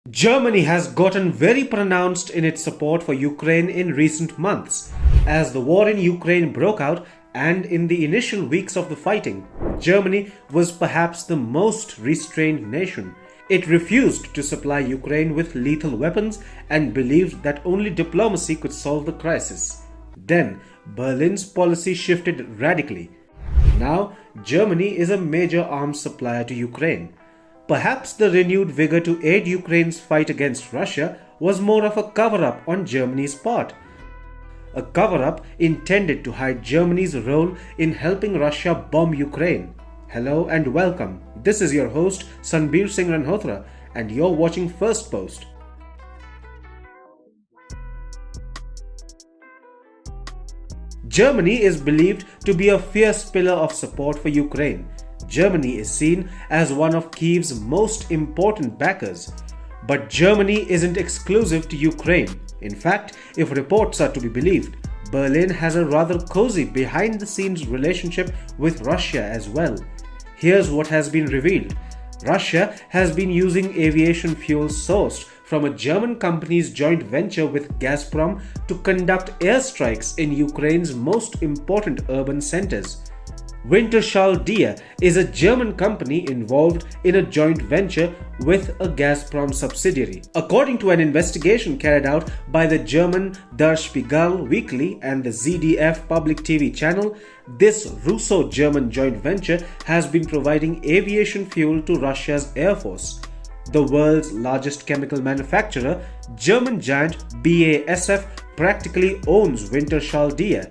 Germany has gotten very pronounced in its support for Ukraine in recent months. As the war in Ukraine broke out and in the initial weeks of the fighting, Germany was perhaps the most restrained nation. It refused to supply Ukraine with lethal weapons and believed that only diplomacy could solve the crisis. Then, Berlin's policy shifted radically. Now, Germany is a major arms supplier to Ukraine. Perhaps the renewed vigor to aid Ukraine's fight against Russia was more of a cover-up on Germany's part. A cover-up intended to hide Germany's role in helping Russia bomb Ukraine. Hello and welcome. This is your host Sanbir Singh Ranhotra and you're watching First Post. Germany is believed to be a fierce pillar of support for Ukraine. Germany is seen as one of Kyiv's most important backers. But Germany isn't exclusive to Ukraine. In fact, if reports are to be believed, Berlin has a rather cozy behind-the-scenes relationship with Russia as well. Here's what has been revealed. Russia has been using aviation fuel sourced from a German company's joint venture with Gazprom to conduct airstrikes in Ukraine's most important urban centers. Wintershall Dea is a German company involved in a joint venture with a Gazprom subsidiary. According to an investigation carried out by the German Der Spiegel Weekly and the ZDF public TV channel, this Russo-German joint venture has been providing aviation fuel to Russia's Airforce. The world's largest chemical manufacturer, German giant BASF, practically owns Wintershall Dea.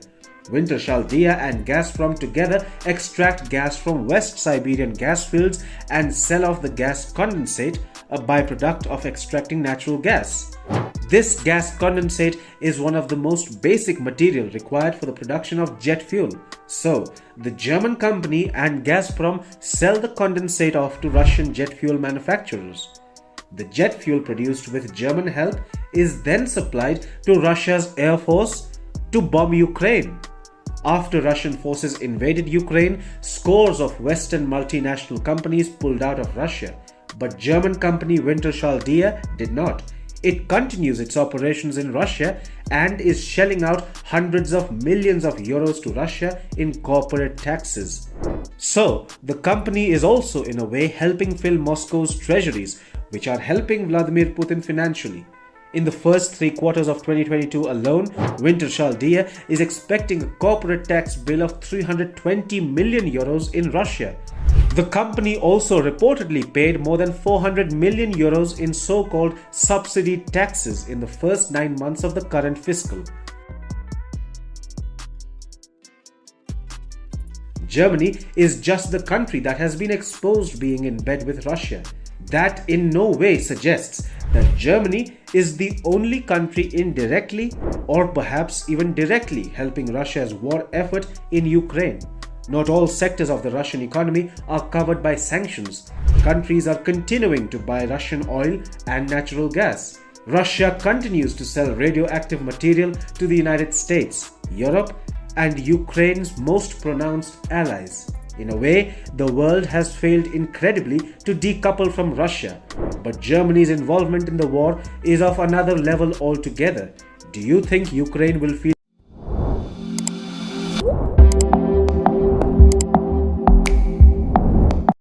Wintershall Dea and Gazprom together extract gas from West Siberian gas fields and sell off the gas condensate, a byproduct of extracting natural gas. This gas condensate is one of the most basic material required for the production of jet fuel. So, the German company and Gazprom sell the condensate off to Russian jet fuel manufacturers. The jet fuel produced with German help is then supplied to Russia's Air Force to bomb Ukraine. After Russian forces invaded Ukraine, scores of Western multinational companies pulled out of Russia. But German company Wintershall Dea did not. It continues its operations in Russia and is shelling out hundreds of millions of euros to Russia in corporate taxes. So, the company is also in a way helping fill Moscow's treasuries, which are helping Vladimir Putin financially. In the first 3 quarters of 2022 alone, Wintershall Dea is expecting a corporate tax bill of 320 million euros in Russia. The company also reportedly paid more than 400 million euros in so-called subsidy taxes in the first 9 months of the current fiscal. Germany is just the country that has been exposed being in bed with Russia. That in no way suggests that Germany is the only country indirectly or perhaps even directly helping Russia's war effort in Ukraine. Not all sectors of the Russian economy are covered by sanctions. Countries are continuing to buy Russian oil and natural gas. Russia continues to sell radioactive material to the United States, Europe, and Ukraine's most pronounced allies. In a way, the world has failed incredibly to decouple from Russia, but Germany's involvement in the war is of another level altogether. Do you think Ukraine will feel